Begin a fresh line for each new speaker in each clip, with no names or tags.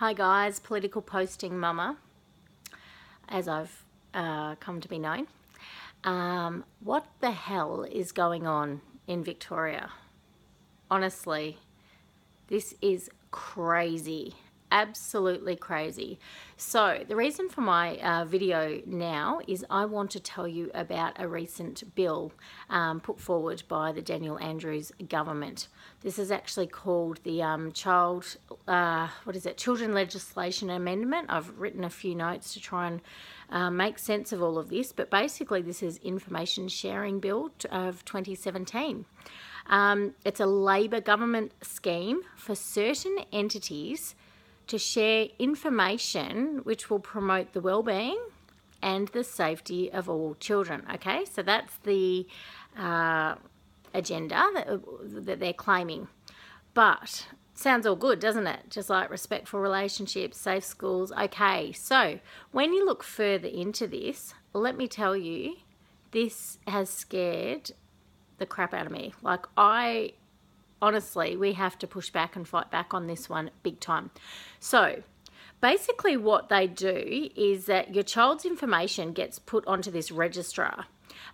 Hi guys, political posting mama, as I've come to be known. What the hell is going on in Victoria? Honestly, this is crazy. Absolutely crazy. So the reason for my video now is I want to tell you about a recent bill put forward by the Daniel Andrews government. This is actually called the Children Legislation Amendment. I've written a few notes to try and make sense of all of this, but basically this is Information Sharing Bill of 2017. It's a Labor government scheme for certain entities to share information which will promote the well-being and the safety of all children. Okay, so that's the agenda that they're claiming. But sounds all good, doesn't it? Just like respectful relationships, safe schools. Okay, so when you look further into this, let me tell you, this has scared the crap out of me. Like, honestly, we have to push back and fight back on this one big time. So basically what they do is that your child's information gets put onto this registrar.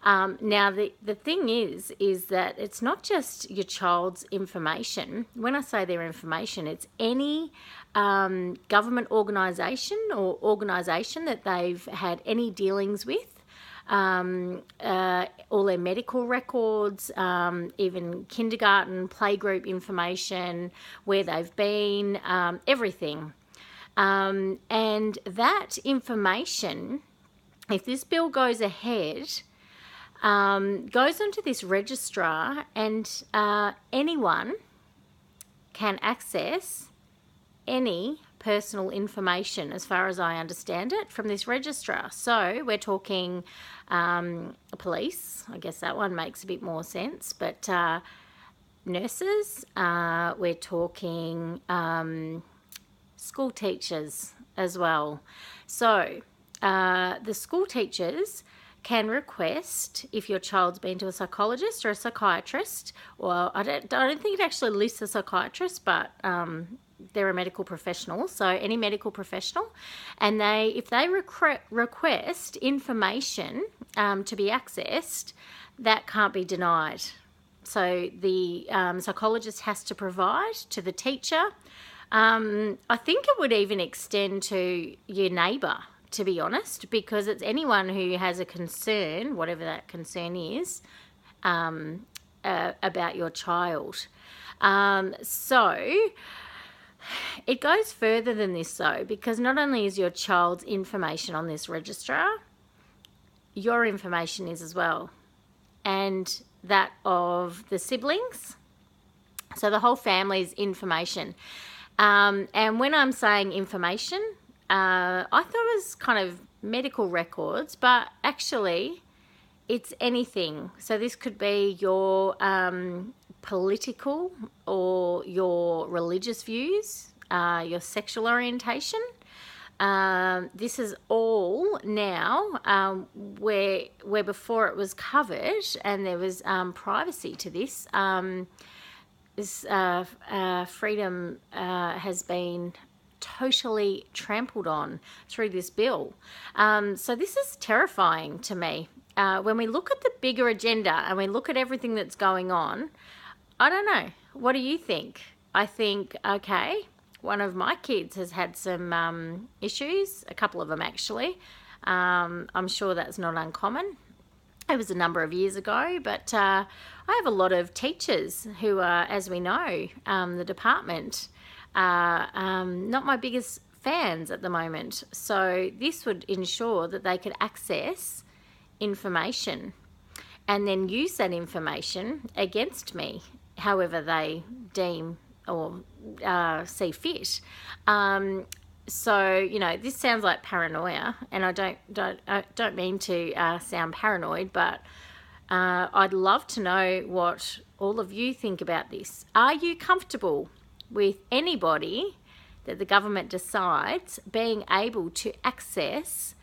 Now, the thing is that it's not just your child's information. When I say their information, it's any government organisation or organisation that they've had any dealings with. All their medical records, even kindergarten, playgroup information, where they've been, everything. And that information, if this bill goes ahead, goes onto this registrar, and anyone can access any personal information, as far as I understand it, from this registrar. So we're talking police, I guess that one makes a bit more sense, but nurses, we're talking school teachers as well. So the school teachers can request, if your child's been to a psychologist or a psychiatrist, or I don't think it actually lists a psychiatrist, but they're a medical professional, so any medical professional, and if they request information to be accessed, that can't be denied. So the psychologist has to provide to the teacher. I think it would even extend to your neighbour, to be honest, because it's anyone who has a concern, whatever that concern is, about your child. So it goes further than this, though, because not only is your child's information on this registrar, your information is as well, and that of the siblings, so the whole family's information. And when I'm saying information, I thought it was kind of medical records, but actually it's anything. So this could be your political or your religious views, your sexual orientation. This is all now where before it was covered and there was privacy to this. This freedom has been totally trampled on through this bill. So this is terrifying to me. When we look at the bigger agenda and we look at everything that's going on, I don't know. What do you think? I think, okay, one of my kids has had some issues, a couple of them actually. I'm sure that's not uncommon. It was a number of years ago, but I have a lot of teachers who are, as we know, the department are not my biggest fans at the moment. So this would ensure that they could access information and then use that information against me, however they deem or see fit. So, you know, this sounds like paranoia, and I don't mean to sound paranoid, but I'd love to know what all of you think about this. Are you comfortable with anybody that the government decides being able to access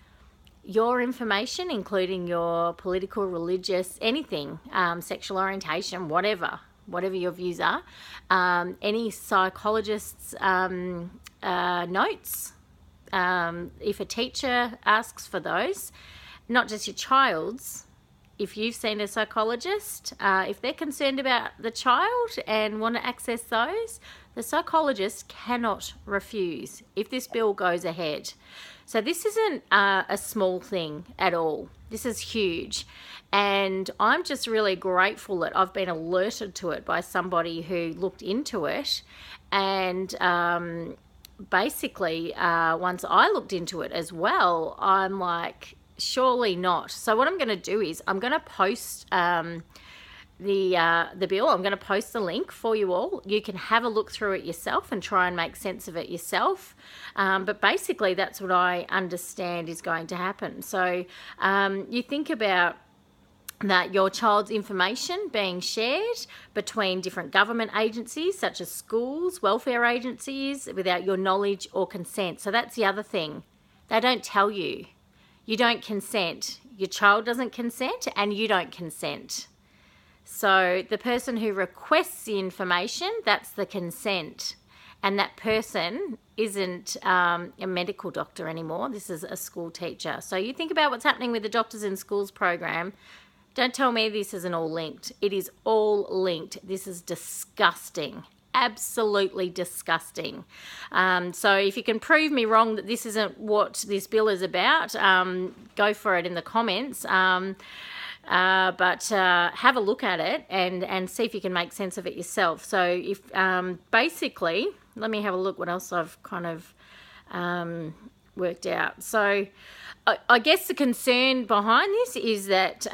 your information, including your political, religious, anything, sexual orientation, whatever your views are, any psychologists' notes. If a teacher asks for those, not just your child's, if you've seen a psychologist, if they're concerned about the child and want to access those, the psychologist cannot refuse if this bill goes ahead. So this isn't a small thing at all. This is huge. And I'm just really grateful that I've been alerted to it by somebody who looked into it. And basically, once I looked into it as well, I'm like, surely not. So what I'm going to do is I'm going to post the bill. I'm going to post the link for you all. You can have a look through it yourself and try and make sense of it yourself. But basically, that's what I understand is going to happen. So you think about that your child's information being shared between different government agencies such as schools, welfare agencies, without your knowledge or consent. So that's the other thing. They don't tell you. You don't consent. Your child doesn't consent and you don't consent. So the person who requests the information, that's the consent. And that person isn't a medical doctor anymore. This is a school teacher. So you think about what's happening with the Doctors in Schools program. Don't tell me this isn't all linked. It is all linked. This is disgusting. Absolutely disgusting. So if you can prove me wrong that this isn't what this bill is about, go for it in the comments. But have a look at it and see if you can make sense of it yourself. So if basically, let me have a look what else I've kind of worked out. So I guess the concern behind this is that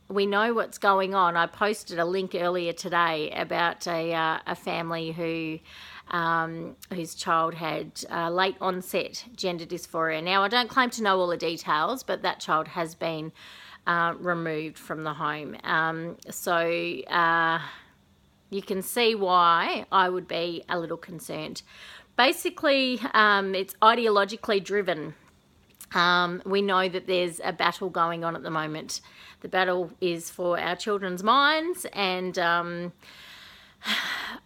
we know what's going on. I posted a link earlier today about a family whose child had late onset gender dysphoria. Now, I don't claim to know all the details, but that child has been removed from the home. So you can see why I would be a little concerned. Basically, it's ideologically driven. We know that there's a battle going on at the moment. The battle is for our children's minds, and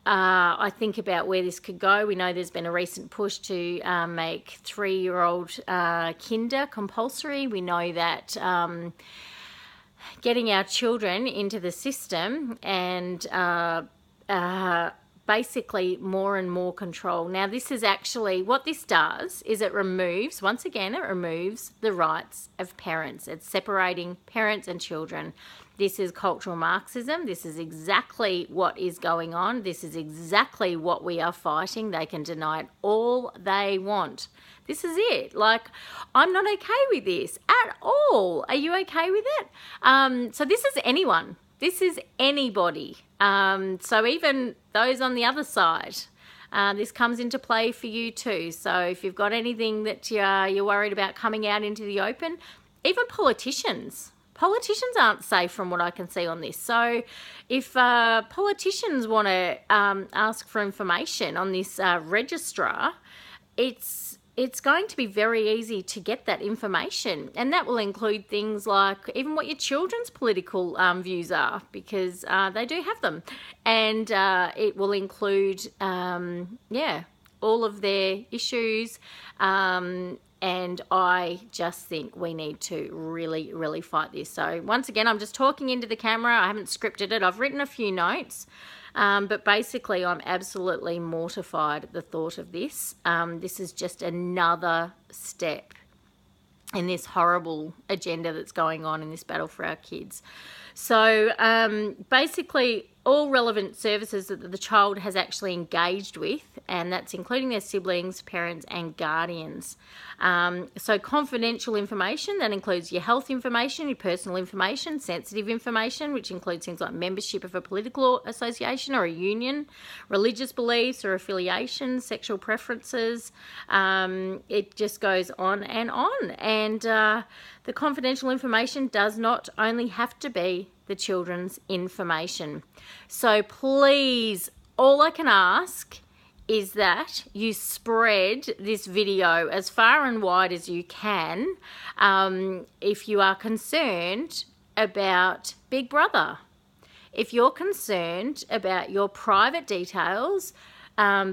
I think about where this could go. We know there's been a recent push to make 3-year-old kinder compulsory. We know that getting our children into the system and basically more and more control. Now, this is actually, what this does is it removes, once again, it removes the rights of parents. It's separating parents and children. This is cultural Marxism. This is exactly what is going on. This is exactly what we are fighting. They can deny it all they want. This is it. Like, I'm not okay with this at all. Are you okay with it? So this is anyone. This is anybody. So even those on the other side, this comes into play for you too. So if you've got anything that you're worried about coming out into the open, even politicians aren't safe from what I can see on this. So if politicians want to ask for information on this registrar, it's going to be very easy to get that information, and that will include things like even what your children's political views are, because they do have them, and it will include all of their issues, and I just think we need to really, really fight this. So once again, I'm just talking into the camera. I haven't scripted it. I've written a few notes. But basically, I'm absolutely mortified at the thought of this. This is just another step in this horrible agenda that's going on in this battle for our kids. So basically, all relevant services that the child has actually engaged with, and that's including their siblings, parents, and guardians. So confidential information, that includes your health information, your personal information, sensitive information, which includes things like membership of a political association or a union, religious beliefs or affiliations, sexual preferences. It just goes on. And the confidential information does not only have to be the children's information. So please, all I can ask is that you spread this video as far and wide as you can if you are concerned about Big Brother. If you're concerned about your private details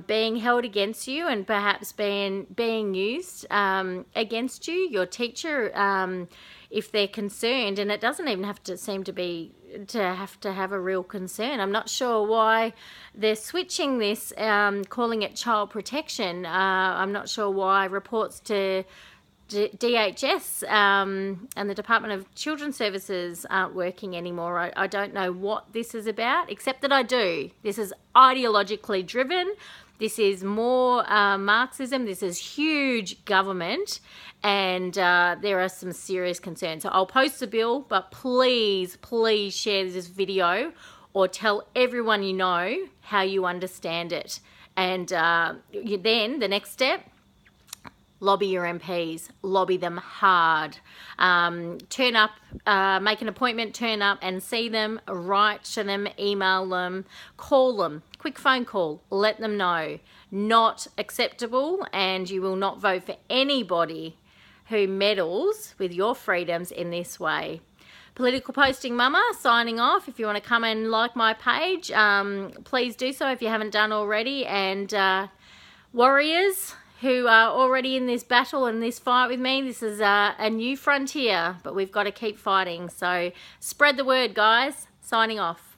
being held against you and perhaps being used against you, your teacher, if they're concerned. And it doesn't even have to seem to have a real concern. I'm not sure why they're switching this, calling it child protection. I'm not sure why reports to DHS and the Department of Children's Services aren't working anymore. I don't know what this is about, except that I do. This is ideologically driven. This is more Marxism. This is huge government, and there are some serious concerns. So I'll post the bill, but please, please share this video or tell everyone you know how you understand it. And then the next step, lobby your MPs, lobby them hard. Turn up, make an appointment, turn up and see them, write to them, email them, call them, quick phone call, let them know. Not acceptable, and you will not vote for anybody who meddles with your freedoms in this way. Political Posting Mama signing off. If you want to come and like my page, please do so if you haven't done already. And warriors who are already in this battle and this fight with me, this is a new frontier, but we've got to keep fighting. So spread the word, guys. Signing off.